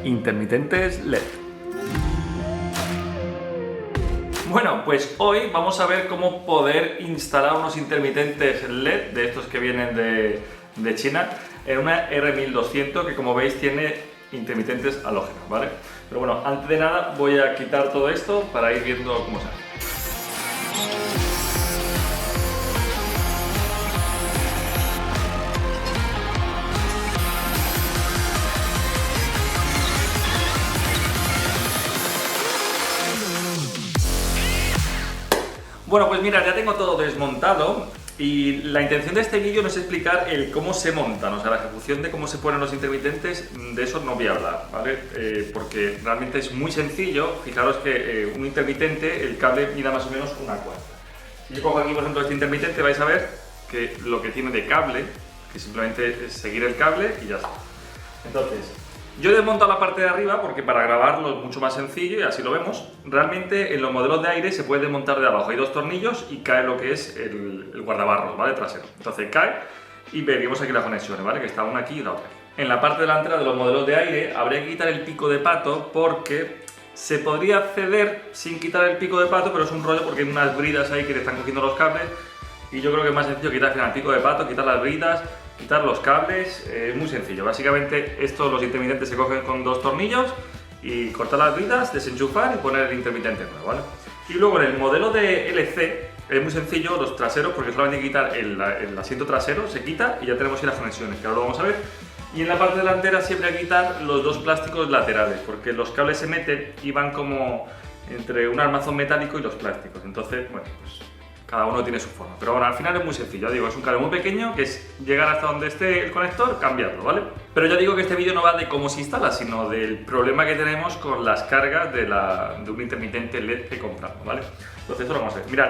intermitentes LED. Bueno, pues hoy vamos a ver cómo poder instalar unos intermitentes LED de estos que vienen de China en una R1200 que, como veis, tiene intermitentes halógenos, ¿vale? Pero bueno, antes de nada voy a quitar todo esto para ir viendo cómo sale. Bueno, pues mira, ya tengo todo desmontado y la intención de este vídeo no es explicar el cómo se montan, o sea, la ejecución de cómo se ponen los intermitentes, de eso no voy a hablar, ¿vale? Porque realmente es muy sencillo. Fijaros que un intermitente, el cable mida más o menos una cuarta. Si yo cojo aquí, por ejemplo, este intermitente, vais a ver que lo que tiene de cable, que simplemente es seguir el cable y ya está. Entonces, yo he desmontado la parte de arriba porque para grabarlo es mucho más sencillo y así lo vemos. Realmente en los modelos de aire se puede desmontar de abajo. Hay dos tornillos y cae lo que es el guardabarros, ¿vale? Trasero. Entonces cae y veríamos aquí las conexiones, ¿vale? Que está una aquí y la otra aquí. En la parte delantera de los modelos de aire habría que quitar el pico de pato porque se podría acceder sin quitar el pico de pato, pero es un rollo porque hay unas bridas ahí que te están cogiendo los cables y yo creo que es más sencillo quitar el pico de pato, quitar las bridas, quitar los cables. Es muy sencillo. Básicamente los intermitentes se cogen con dos tornillos y cortar las bridas, desenchufar y poner el intermitente nuevo, ¿vale? Y luego en el modelo de LC es muy sencillo, los traseros, porque solamente hay que quitar el asiento trasero, se quita y ya tenemos ahí las conexiones, que ahora lo vamos a ver. Y en la parte delantera siempre hay que quitar los dos plásticos laterales, porque los cables se meten y van como entre un armazón metálico y los plásticos. Entonces, bueno, pues cada uno tiene su forma, pero bueno, al final es muy sencillo. Ya digo, es un cable muy pequeño que es llegar hasta donde esté el conector, cambiarlo, ¿vale? Pero ya digo que este vídeo no va de cómo se instala, sino del problema que tenemos con las cargas de un intermitente LED que compramos, ¿vale? Entonces esto lo vamos a ver. Mirad,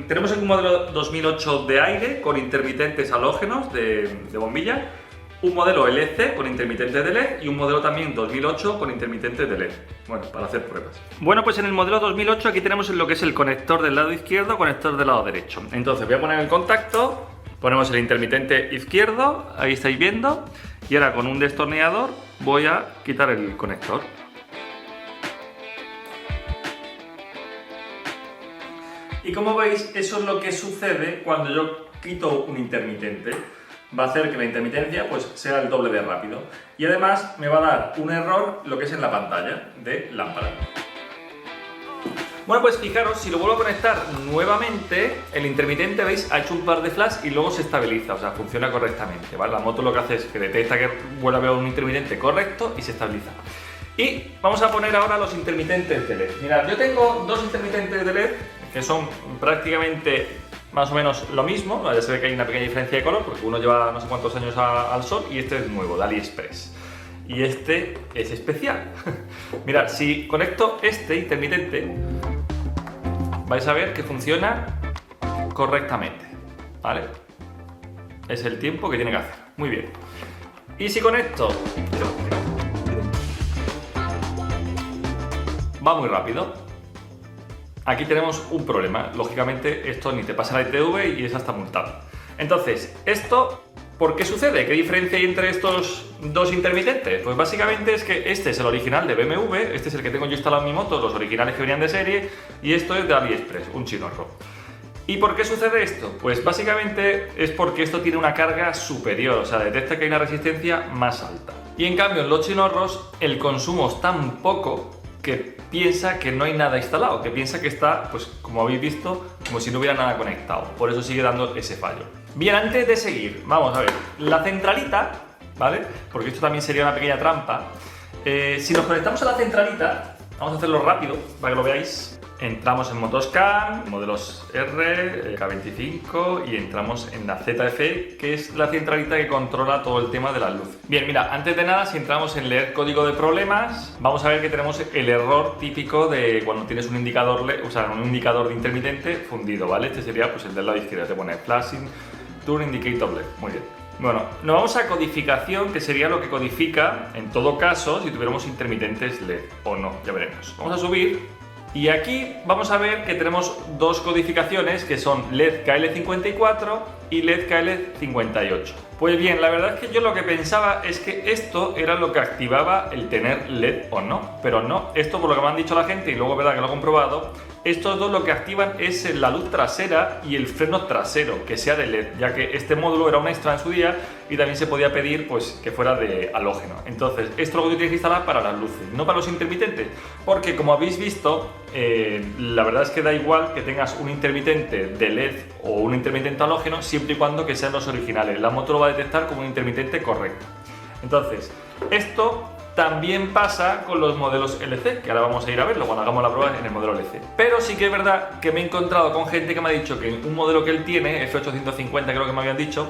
tenemos un modelo 2008 de aire con intermitentes halógenos de bombilla, un modelo LC con intermitentes de LED y un modelo también 2008 con intermitentes de LED. Bueno, para hacer pruebas. Bueno, pues en el modelo 2008 aquí tenemos lo que es el conector del lado izquierdo, conector del lado derecho. Entonces voy a poner el contacto, ponemos el intermitente izquierdo, ahí estáis viendo, y ahora con un destornillador voy a quitar el conector. Y como veis, eso es lo que sucede cuando yo quito un intermitente. Va a hacer que la intermitencia pues sea el doble de rápido y además me va a dar un error lo que es en la pantalla de lámpara. Bueno, pues fijaros, si lo vuelvo a conectar nuevamente, el intermitente, veis, ha hecho un par de flash y luego se estabiliza, o sea, funciona correctamente, ¿vale? La moto lo que hace es que detecta que vuelve a ver un intermitente correcto y se estabiliza. Y vamos a poner ahora los intermitentes de LED. Mirad, yo tengo dos intermitentes de LED que son prácticamente más o menos lo mismo. Ya se ve que hay una pequeña diferencia de color porque uno lleva no sé cuántos años al sol y este es nuevo, de AliExpress. Y este es especial. Mirad, si conecto este intermitente, vais a ver que funciona correctamente, ¿vale? Es el tiempo que tiene que hacer. Muy bien. Y si conecto, va muy rápido. Aquí tenemos un problema. Lógicamente esto ni te pasa la ITV y es hasta multado. Entonces, ¿esto por qué sucede? ¿Qué diferencia hay entre estos dos intermitentes? Pues básicamente es que este es el original de BMW, este es el que tengo yo instalado en mi moto, los originales que venían de serie, y esto es de AliExpress, un chinorro. ¿Y por qué sucede esto? Pues básicamente es porque esto tiene una carga superior, o sea, detecta que hay una resistencia más alta. Y en cambio en los chinorros el consumo es tan poco que piensa que no hay nada instalado, que piensa que está, pues como habéis visto, como si no hubiera nada conectado. Por eso sigue dando ese fallo. Bien, antes de seguir, vamos a ver, la centralita, ¿vale? Porque esto también sería una pequeña trampa. Si nos conectamos a la centralita, vamos a hacerlo rápido para que lo veáis. Entramos en Motoscan, modelos R, K25 y entramos en la ZF, que es la centralita que controla todo el tema de la luz. Bien, mira, antes de nada, si entramos en leer código de problemas, vamos a ver que tenemos el error típico de cuando tienes un indicador, un indicador de intermitente fundido, ¿vale? Este sería pues el del lado izquierdo, te pone flashing, turn indicator LED. Muy bien. Bueno, nos vamos a codificación, que sería lo que codifica, en todo caso, si tuviéramos intermitentes LED o no, ya veremos. Vamos a subir. Y aquí vamos a ver que tenemos dos codificaciones que son LED KL54 y LED KL58. Pues bien, la verdad es que yo lo que pensaba es que esto era lo que activaba el tener LED o no, pero no, esto por lo que me han dicho la gente y luego es verdad que lo he comprobado, estos dos lo que activan es la luz trasera y el freno trasero, que sea de LED, ya que este módulo era un extra en su día y también se podía pedir pues que fuera de halógeno. Entonces, esto lo que tienes que instalar para las luces, no para los intermitentes, porque como habéis visto, la verdad es que da igual que tengas un intermitente de LED o un intermitente halógeno, siempre y cuando que sean los originales. La moto lo va a detectar como un intermitente correcto. Entonces, esto también pasa con los modelos LC, que ahora vamos a ir a verlo cuando hagamos la prueba en el modelo LC. Pero sí que es verdad que me he encontrado con gente que me ha dicho que un modelo que él tiene, F850 creo que me habían dicho,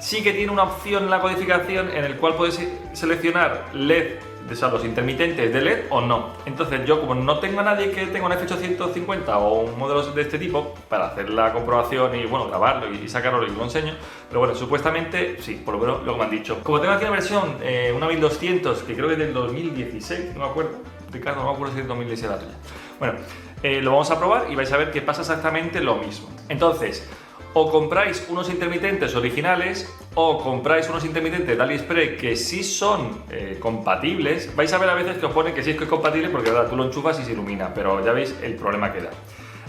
sí que tiene una opción en la codificación en el cual puedes seleccionar LED, o sea, los intermitentes de LED o no. Entonces yo, como no tengo a nadie que tenga un F850 o un modelo de este tipo para hacer la comprobación y bueno, grabarlo y sacarlo y lo enseño, pero bueno, supuestamente sí, por lo menos lo que me han dicho. Como tengo aquí una versión, una 1200 que creo que es del 2016, no me acuerdo, Ricardo, no me acuerdo si es del 2016 la tuya. Bueno, lo vamos a probar y vais a ver que pasa exactamente lo mismo. Entonces, o compráis unos intermitentes originales o compráis unos intermitentes de AliExpress que sí son compatibles. Vais a ver a veces que os pone que sí es que es compatible porque ahora tú lo enchufas y se ilumina, pero ya veis el problema que da.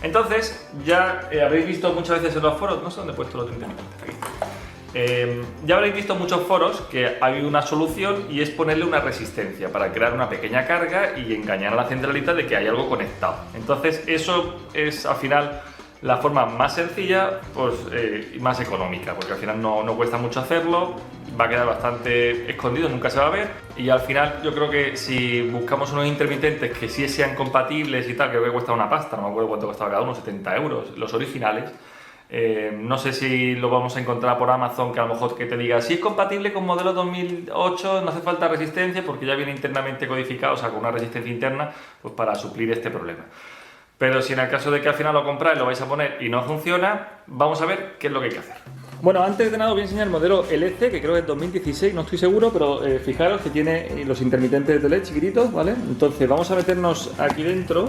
Entonces, ya habréis visto muchas veces en los foros, no sé dónde he puesto los intermitentes, aquí. Ya habréis visto en muchos foros que hay una solución y es ponerle una resistencia para crear una pequeña carga y engañar a la centralita de que hay algo conectado. Entonces, eso es al final la forma más sencilla pues, y más económica, porque al final no cuesta mucho hacerlo, va a quedar bastante escondido, nunca se va a ver, y al final yo creo que si buscamos unos intermitentes que sí sean compatibles y tal, creo que cuesta una pasta, no me acuerdo cuánto costaba cada uno, 70 euros, los originales. No sé si lo vamos a encontrar por Amazon, que a lo mejor que te diga si es compatible con modelo 2008, no hace falta resistencia porque ya viene internamente codificado, o sea, con una resistencia interna, pues para suplir este problema. Pero si en el caso de que al final lo compráis, lo vais a poner y no funciona, vamos a ver qué es lo que hay que hacer. Bueno, antes de nada os voy a enseñar el modelo LC, que creo que es 2016, no estoy seguro, pero fijaros que tiene los intermitentes de LED chiquititos, ¿vale? Entonces vamos a meternos aquí dentro,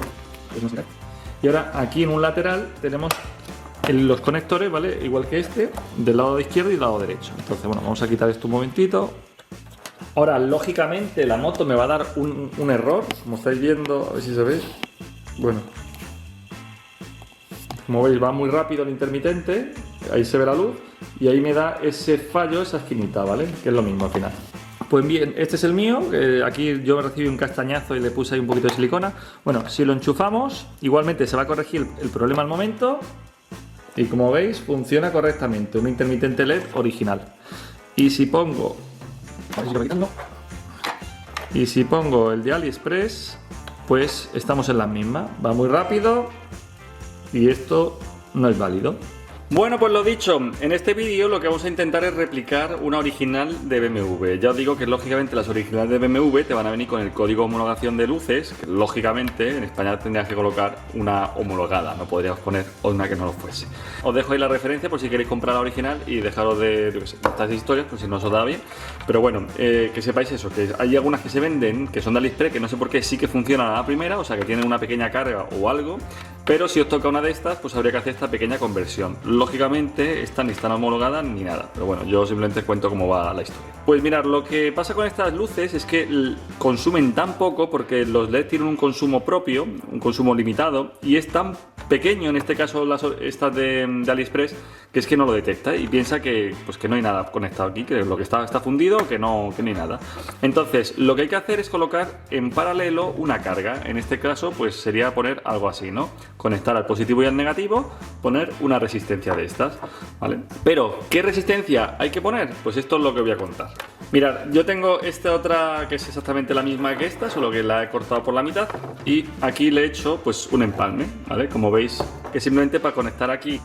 y ahora aquí en un lateral tenemos los conectores, ¿vale? Igual que este, del lado izquierdo y del lado derecho. Entonces, bueno, vamos a quitar esto un momentito. Ahora, lógicamente, la moto me va a dar un error, como estáis viendo, a ver si se ve. Bueno, como veis va muy rápido el intermitente, ahí se ve la luz y ahí me da ese fallo, esa esquinita, ¿vale? Que es lo mismo al final. Pues bien, este es el mío, aquí yo recibí un castañazo y le puse ahí un poquito de silicona. Bueno, si lo enchufamos, igualmente se va a corregir el problema al momento y como veis funciona correctamente, un intermitente LED original. Y si pongo, el de AliExpress, pues estamos en la misma, va muy rápido y esto no es válido. Bueno, pues lo dicho, en este vídeo lo que vamos a intentar es replicar una original de BMW. Ya os digo que lógicamente las originales de BMW te van a venir con el código de homologación de luces, que lógicamente en España tendrías que colocar una homologada, no podríamos poner una que no lo fuese. Os dejo ahí la referencia por si queréis comprar la original y dejaros de estas historias, por si no os da bien. Pero bueno, que sepáis eso, que hay algunas que se venden, que son de AliExpress, que no sé por qué sí que funcionan a la primera, o sea que tienen una pequeña carga o algo, pero si os toca una de estas, pues habría que hacer esta pequeña conversión. Lógicamente, esta ni están homologadas ni nada, pero bueno, yo simplemente cuento cómo va la historia. Pues mirad, lo que pasa con estas luces es que consumen tan poco porque los LED tienen un consumo propio, un consumo limitado, y es tan pequeño, en este caso estas de AliExpress, que es que no lo detecta y piensa que, pues que no hay nada conectado aquí, que lo que está fundido, que no hay nada. Entonces, lo que hay que hacer es colocar en paralelo una carga. En este caso, pues sería poner algo así, ¿no? Conectar al positivo y al negativo, poner una resistencia de estas, ¿vale? Pero, ¿qué resistencia hay que poner? Pues esto es lo que voy a contar. Mirad, yo tengo esta otra que es exactamente la misma que esta, solo que la he cortado por la mitad y aquí le he hecho pues un empalme, ¿vale? Como veis, que simplemente para conectar aquí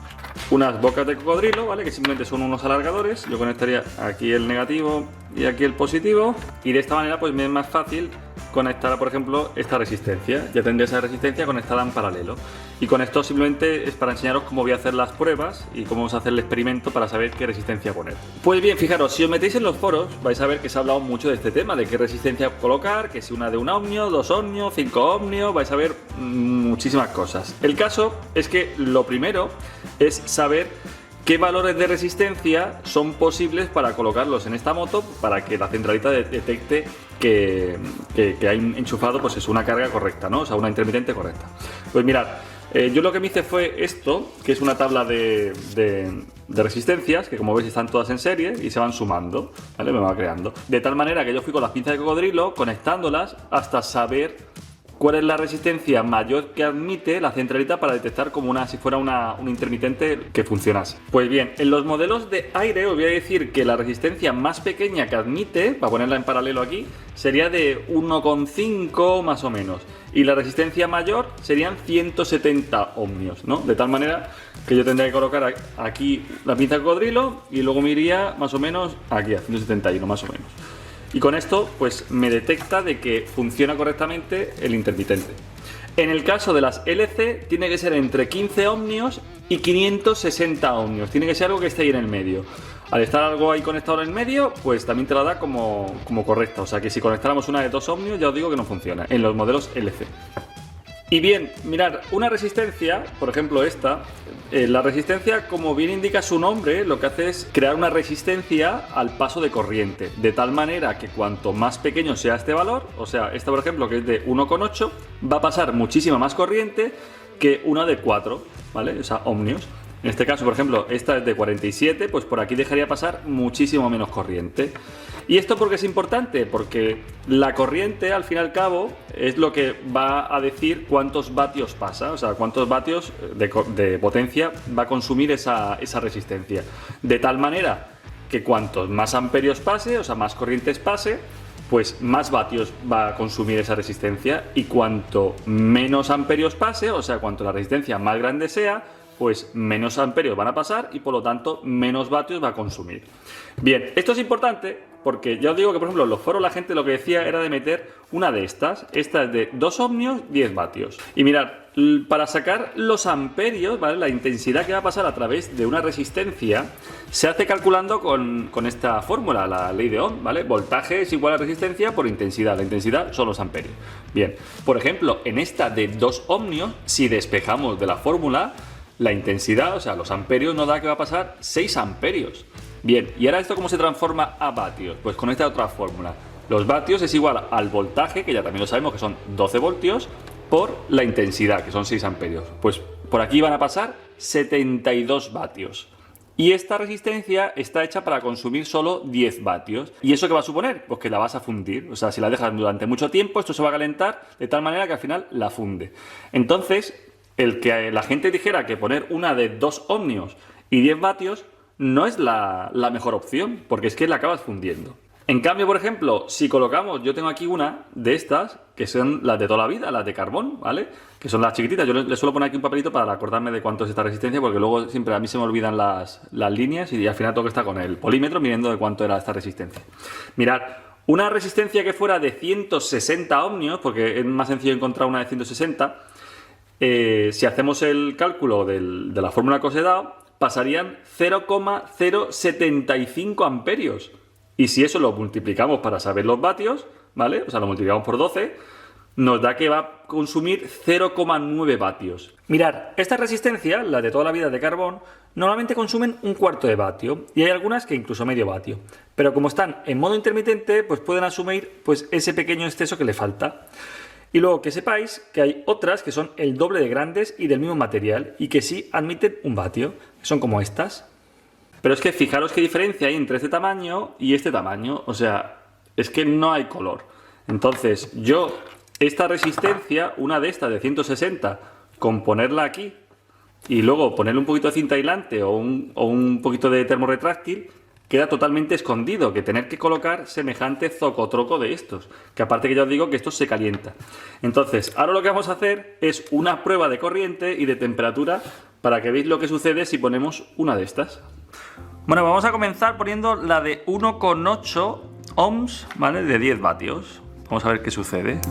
unas bocas de cocodrilo, ¿vale? Que simplemente son unos alargadores. Yo conectaría aquí el negativo y aquí el positivo, y de esta manera pues me es más fácil conectar, por ejemplo, esta resistencia. Ya tendría esa resistencia conectada en paralelo. Y con esto simplemente es para enseñaros cómo voy a hacer las pruebas y cómo vamos a hacer el experimento para saber qué resistencia poner. Pues bien, fijaros, si os metéis en los foros vais a ver que se ha hablado mucho de este tema, de qué resistencia colocar, que si una de 1 ohmio, 2 ohmios, 5 ohmios, vais a ver muchísimas cosas. El caso es que lo primero es saber qué valores de resistencia son posibles para colocarlos en esta moto para que la centralita detecte que hay enchufado pues es una carga correcta, ¿no? O sea, una intermitente correcta. Pues mirad, yo lo que me hice fue esto, que es una tabla de resistencias, que como veis están todas en serie y se van sumando, ¿vale? Me va creando. De tal manera que yo fui con las pinzas de cocodrilo conectándolas hasta saber cuál es la resistencia mayor que admite la centralita para detectar como si fuera un intermitente que funcionase. Pues bien, en los modelos de aire os voy a decir que la resistencia más pequeña que admite, para ponerla en paralelo aquí, sería de 1,5 más o menos. Y la resistencia mayor serían 170 ohmios, ¿no? De tal manera que yo tendría que colocar aquí la pinza de cocodrilo y luego me iría más o menos aquí a 171 más o menos. Y con esto pues me detecta de que funciona correctamente el intermitente. En el caso de las LC tiene que ser entre 15 ohmios y 560 ohmios. Tiene que ser algo que esté ahí en el medio. Al estar algo ahí conectado en el medio, pues también te la da como correcta. O sea que si conectáramos una de 2 ohmios ya os digo que no funciona en los modelos LC. Y bien, mirad, una resistencia, por ejemplo esta, la resistencia, como bien indica su nombre, lo que hace es crear una resistencia al paso de corriente, de tal manera que cuanto más pequeño sea este valor, o sea, esta por ejemplo que es de 1,8, va a pasar muchísima más corriente que una de 4, ¿vale? O sea, ohmios. En este caso, por ejemplo, esta es de 47, pues por aquí dejaría pasar muchísimo menos corriente. ¿Y esto por qué es importante? Porque la corriente, al fin y al cabo, es lo que va a decir cuántos vatios pasa, o sea, cuántos vatios de potencia va a consumir esa resistencia. De tal manera que cuantos más amperios pase, o sea, más corrientes pase, pues más vatios va a consumir esa resistencia, y cuanto menos amperios pase, o sea, cuanto la resistencia más grande sea, pues menos amperios van a pasar y por lo tanto menos vatios va a consumir. Bien, esto es importante porque ya os digo que, por ejemplo, en los foros la gente lo que decía era de meter una de estas. Esta es de 2 ohmios, 10 vatios. Y mirad, para sacar los amperios, ¿vale? La intensidad que va a pasar a través de una resistencia se hace calculando con esta fórmula, la ley de Ohm, ¿vale? Voltaje es igual a resistencia por intensidad. La intensidad son los amperios. Bien, por ejemplo, en esta de 2 ohmios, si despejamos de la fórmula, la intensidad, o sea, los amperios, nos da que va a pasar 6 amperios. Bien, ¿y ahora esto cómo se transforma a vatios? Pues con esta otra fórmula. Los vatios es igual al voltaje, que ya también lo sabemos que son 12 voltios, por la intensidad, que son 6 amperios. Pues por aquí van a pasar 72 vatios. Y esta resistencia está hecha para consumir solo 10 vatios. ¿Y eso qué va a suponer? Pues que la vas a fundir. O sea, si la dejas durante mucho tiempo, esto se va a calentar de tal manera que al final la funde. Entonces, el que la gente dijera que poner una de 2 ohmios y 10 vatios no es la mejor opción, porque es que la acabas fundiendo. En cambio, por ejemplo, si colocamos, yo tengo aquí una de estas, que son las de toda la vida, las de carbón, ¿vale? Que son las chiquititas. Yo les suelo poner aquí un papelito para acordarme de cuánto es esta resistencia, porque luego siempre a mí se me olvidan las líneas y al final tengo que estar con el polímetro midiendo de cuánto era esta resistencia. Mirad, una resistencia que fuera de 160 ohmios, porque es más sencillo encontrar una de 160, si hacemos el cálculo de la fórmula que os he dado, pasarían 0,075 amperios. Y si eso lo multiplicamos para saber los vatios, ¿vale? O sea, lo multiplicamos por 12, nos da que va a consumir 0,9 vatios. Mirad, esta resistencia, la de toda la vida de carbón, normalmente consumen un cuarto de vatio, y hay algunas que incluso medio vatio. Pero como están en modo intermitente, pues pueden asumir pues ese pequeño exceso que le falta. Y luego que sepáis que hay otras que son el doble de grandes y del mismo material y que sí admiten un vatio, son como estas. Pero es que fijaros qué diferencia hay entre este tamaño y este tamaño, o sea, es que no hay color. Entonces yo, esta resistencia, una de estas de 160, con ponerla aquí y luego ponerle un poquito de cinta aislante o un poquito de termorretráctil, queda totalmente escondido que tener que colocar semejante zocotroco de estos, que aparte que ya os digo que esto se calienta. Entonces, ahora lo que vamos a hacer es una prueba de corriente y de temperatura para que veáis lo que sucede si ponemos una de estas. Bueno, vamos a comenzar poniendo la de 1,8 ohms, ¿vale? De 10 vatios. Vamos a ver qué sucede.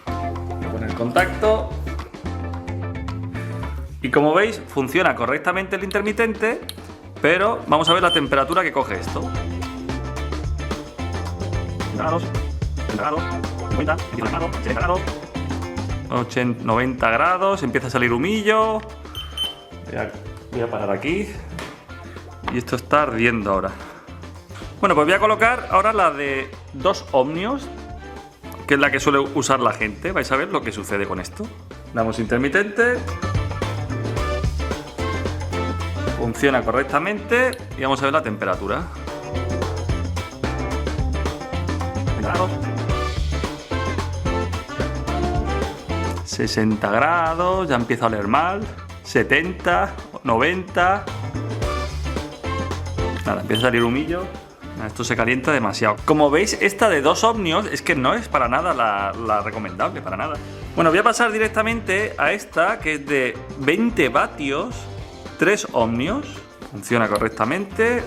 Voy a poner contacto. Y como veis, funciona correctamente el intermitente, pero vamos a ver la temperatura que coge esto. 90 grados, 90 grados, 70 grados, 90 grados, empieza a salir humillo. Voy a parar aquí. Y esto está ardiendo ahora. Bueno, pues voy a colocar ahora la de 2 ohmios, que es la que suele usar la gente. Vais a ver lo que sucede con esto. Damos intermitente. Funciona correctamente y vamos a ver la temperatura. 60 grados, ya empieza a oler mal. 70, 90. Nada, empieza a salir humillo. Esto se calienta demasiado. Como veis, esta de 2 ohmios es que no es para nada la recomendable, para nada. Bueno, voy a pasar directamente a esta que es de 20 vatios, 3 ohmios. Funciona correctamente.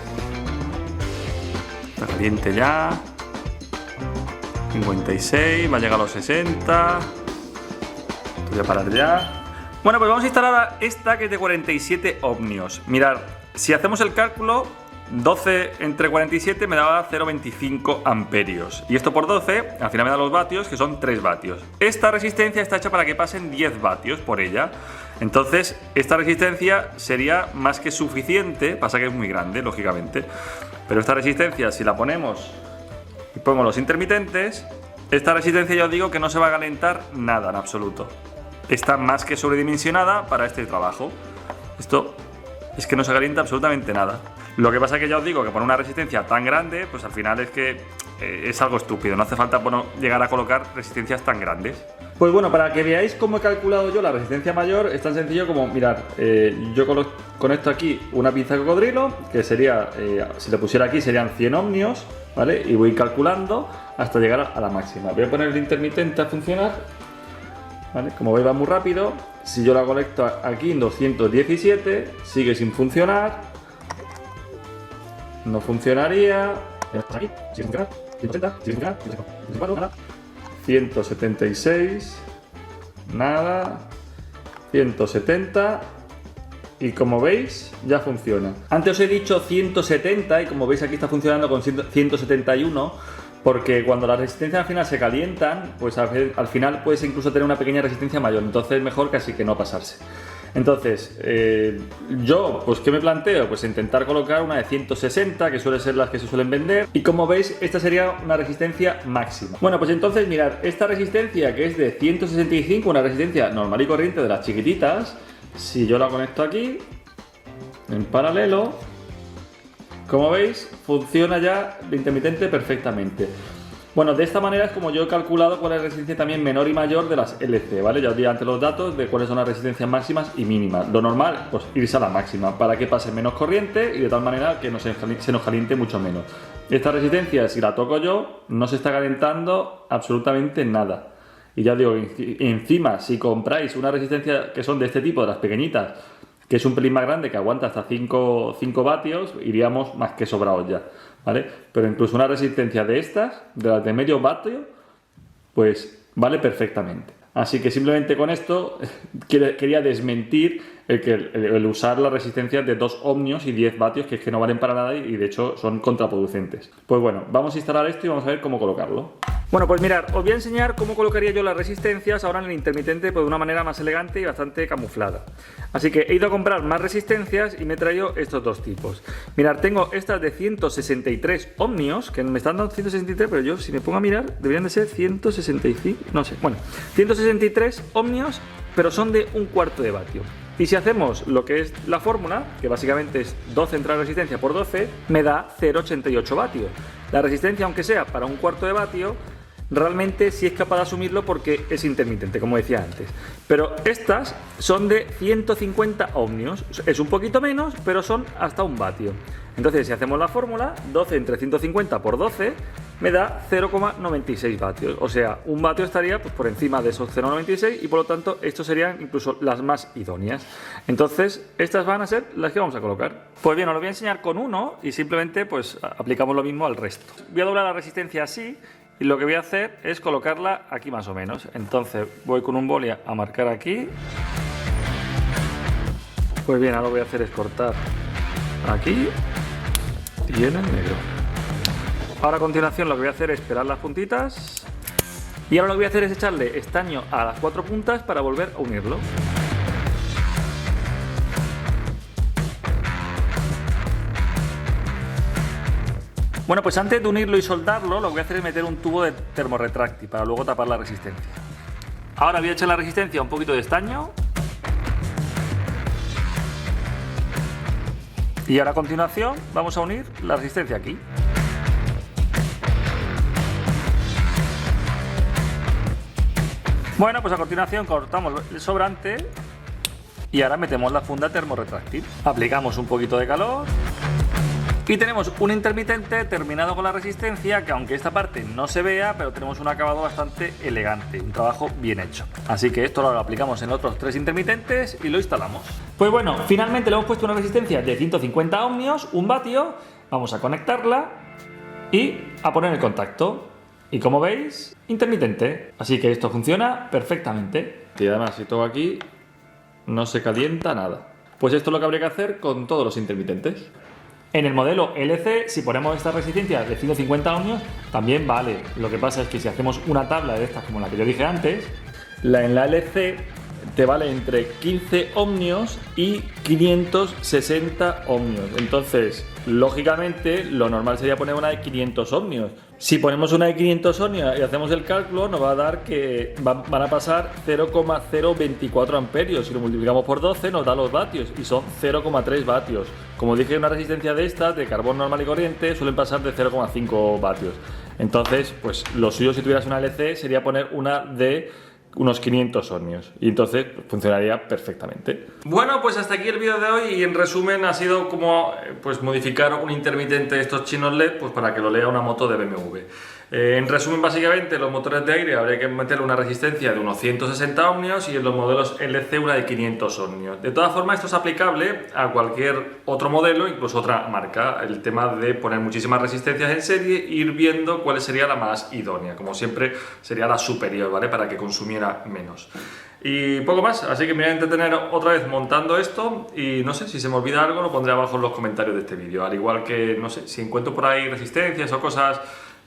Está caliente ya. 56, va a llegar a los 60. Voy a parar ya. Bueno, pues vamos a instalar esta que es de 47 ohmios. Mirad, si hacemos el cálculo, 12 entre 47 me daba 0,25 amperios. Y esto por 12, al final me da los vatios, que son 3 vatios. Esta resistencia está hecha para que pasen 10 vatios por ella. Entonces, esta resistencia sería más que suficiente. Pasa que es muy grande, lógicamente. Pero esta resistencia, si la ponemos y pongo los intermitentes, esta resistencia ya os digo que no se va a calentar nada en absoluto. Está más que sobredimensionada para este trabajo. Esto es que no se calienta absolutamente nada. Lo que pasa es que ya os digo que por una resistencia tan grande, pues al final es que es algo estúpido. No hace falta llegar a colocar resistencias tan grandes. Pues bueno, para que veáis cómo he calculado yo la resistencia mayor, es tan sencillo como, mirad, yo conecto aquí una pinza de cocodrilo, que sería, si le pusiera aquí serían 100 ohmios, ¿vale? Y voy calculando hasta llegar a la máxima. Voy a poner el intermitente a funcionar, ¿vale? Como veis va muy rápido. Si yo la conecto aquí en 217, sigue sin funcionar. No funcionaría. Aquí, sin funcionar. 180, sin funcionar. 174, nada. 176. Nada. 170. Y como veis, ya funciona. Antes os he dicho 170 y como veis aquí está funcionando con 171. Porque cuando las resistencias al final se calientan, pues al final puedes incluso tener una pequeña resistencia mayor. Entonces es mejor casi que no pasarse. Entonces, yo, pues ¿qué me planteo? Pues intentar colocar una de 160, que suele ser las que se suelen vender. Y como veis, esta sería una resistencia máxima. Bueno, pues entonces mirad, esta resistencia que es de 165, una resistencia normal y corriente de las chiquititas, si yo la conecto aquí, en paralelo, como veis, funciona ya el intermitente perfectamente. Bueno, de esta manera es como yo he calculado cuál es la resistencia también menor y mayor de las LC, ¿vale? Ya os di antes los datos de cuáles son las resistencias máximas y mínimas. Lo normal, pues irse a la máxima para que pase menos corriente y de tal manera que se nos caliente mucho menos. Esta resistencia, si la toco yo, no se está calentando absolutamente nada. Y ya os digo, encima, si compráis una resistencia que son de este tipo, de las pequeñitas, que es un pelín más grande, que aguanta hasta 5 vatios, iríamos más que sobrados ya, ¿vale? Pero incluso una resistencia de estas, de las de medio vatio, pues vale perfectamente. Así que simplemente con esto quería desmentir el usar las resistencias de 2 ohmios y 10 vatios, que es que no valen para nada y de hecho son contraproducentes. Pues bueno, vamos a instalar esto y vamos a ver cómo colocarlo. Bueno, pues mirad, os voy a enseñar cómo colocaría yo las resistencias ahora en el intermitente, pues de una manera más elegante y bastante camuflada. Así que he ido a comprar más resistencias y me he traído estos dos tipos. Mirad, tengo estas de 163 ohmios, que me están dando 163, pero yo si me pongo a mirar deberían de ser 165, no sé, bueno, 163 ohmios, pero son de 1/4 de vatio. Y si hacemos lo que es la fórmula, que básicamente es 12 entre la resistencia por 12, me da 0,88 vatios. La resistencia, aunque sea para 1/4 de vatio, realmente sí es capaz de asumirlo porque es intermitente, como decía antes. Pero estas son de 150 ohmios, es un poquito menos, pero son hasta 1 vatio. Entonces, si hacemos la fórmula, 12 entre 150 por 12 me da 0,96 vatios. O sea, 1 vatio estaría pues, por encima de esos 0,96 y por lo tanto, estos serían incluso las más idóneas. Entonces, estas van a ser las que vamos a colocar. Pues bien, os lo voy a enseñar con uno y simplemente pues aplicamos lo mismo al resto. Voy a doblar la resistencia así y lo que voy a hacer es colocarla aquí más o menos. Entonces, voy con un boli a marcar aquí. Pues bien, ahora lo que voy a hacer es cortar aquí y en el negro. Ahora a continuación lo que voy a hacer es pegar las puntitas y ahora lo que voy a hacer es echarle estaño a las 4 puntas para volver a unirlo. Bueno, pues antes de unirlo y soldarlo, lo que voy a hacer es meter un tubo de termorretráctil para luego tapar la resistencia. Ahora voy a echar la resistencia un poquito de estaño. Y ahora a continuación vamos a unir la resistencia aquí. Bueno, pues a continuación cortamos el sobrante y ahora metemos la funda termorretráctil. Aplicamos un poquito de calor y tenemos un intermitente terminado con la resistencia que aunque esta parte no se vea, pero tenemos un acabado bastante elegante, un trabajo bien hecho. Así que esto lo aplicamos en otros 3 intermitentes y lo instalamos. Pues bueno, finalmente le hemos puesto una resistencia de 150 ohmios, 1 vatio. Vamos a conectarla y a poner el contacto. Y como veis, intermitente. Así que esto funciona perfectamente. Y además, si todo aquí, no se calienta nada. Pues esto es lo que habría que hacer con todos los intermitentes. En el modelo LC, si ponemos esta resistencia de 150 ohmios, también vale. Lo que pasa es que si hacemos una tabla de estas como la que yo dije antes, en la LC te vale entre 15 ohmios y 560 ohmios. Entonces, lógicamente, lo normal sería poner una de 500 ohmios. Si ponemos una de 500 ohmios y hacemos el cálculo, nos va a dar que van a pasar 0,024 amperios. Si lo multiplicamos por 12, nos da los vatios y son 0,3 vatios. Como dije, una resistencia de estas, de carbón normal y corriente, suelen pasar de 0,5 vatios. Entonces, pues lo suyo si tuvieras una LC sería poner una de unos 500 ohmios y entonces funcionaría perfectamente. Bueno, pues hasta aquí el vídeo de hoy y en resumen ha sido como pues modificar un intermitente de estos chinos LED pues para que lo lea una moto de BMW. En resumen, básicamente los motores de aire habría que meterle una resistencia de unos 160 ohmios y en los modelos LC una de 500 ohmios. De todas formas, esto es aplicable a cualquier otro modelo, incluso otra marca. El tema de poner muchísimas resistencias en serie e ir viendo cuál sería la más idónea. Como siempre, sería la superior, ¿vale? Para que consumiera menos. Y poco más, así que me voy a entretener otra vez montando esto y no sé, si se me olvida algo lo pondré abajo en los comentarios de este vídeo. Al igual que, no sé, si encuentro por ahí resistencias o cosas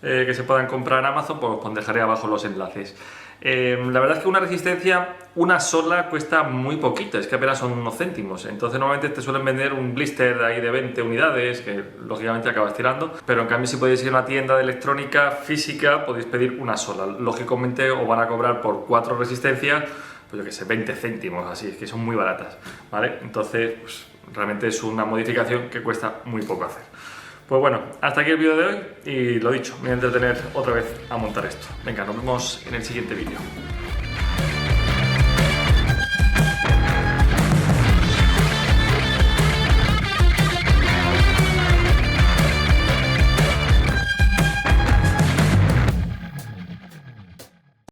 que se puedan comprar en Amazon, pues os dejaré abajo los enlaces. La verdad es que una resistencia, una sola, cuesta muy poquito, es que apenas son unos céntimos. Entonces normalmente te suelen vender un blister de ahí de 20 unidades, que lógicamente acabas tirando. Pero en cambio si podéis ir a una tienda de electrónica física, podéis pedir una sola. Lógicamente os van a cobrar por 4 resistencias, pues yo que sé, 20 céntimos, así, es que son muy baratas, ¿vale? Entonces, pues, realmente es una modificación que cuesta muy poco hacer. Pues bueno, hasta aquí el vídeo de hoy y lo dicho, me voy a entretener otra vez a montar esto. Venga, nos vemos en el siguiente vídeo.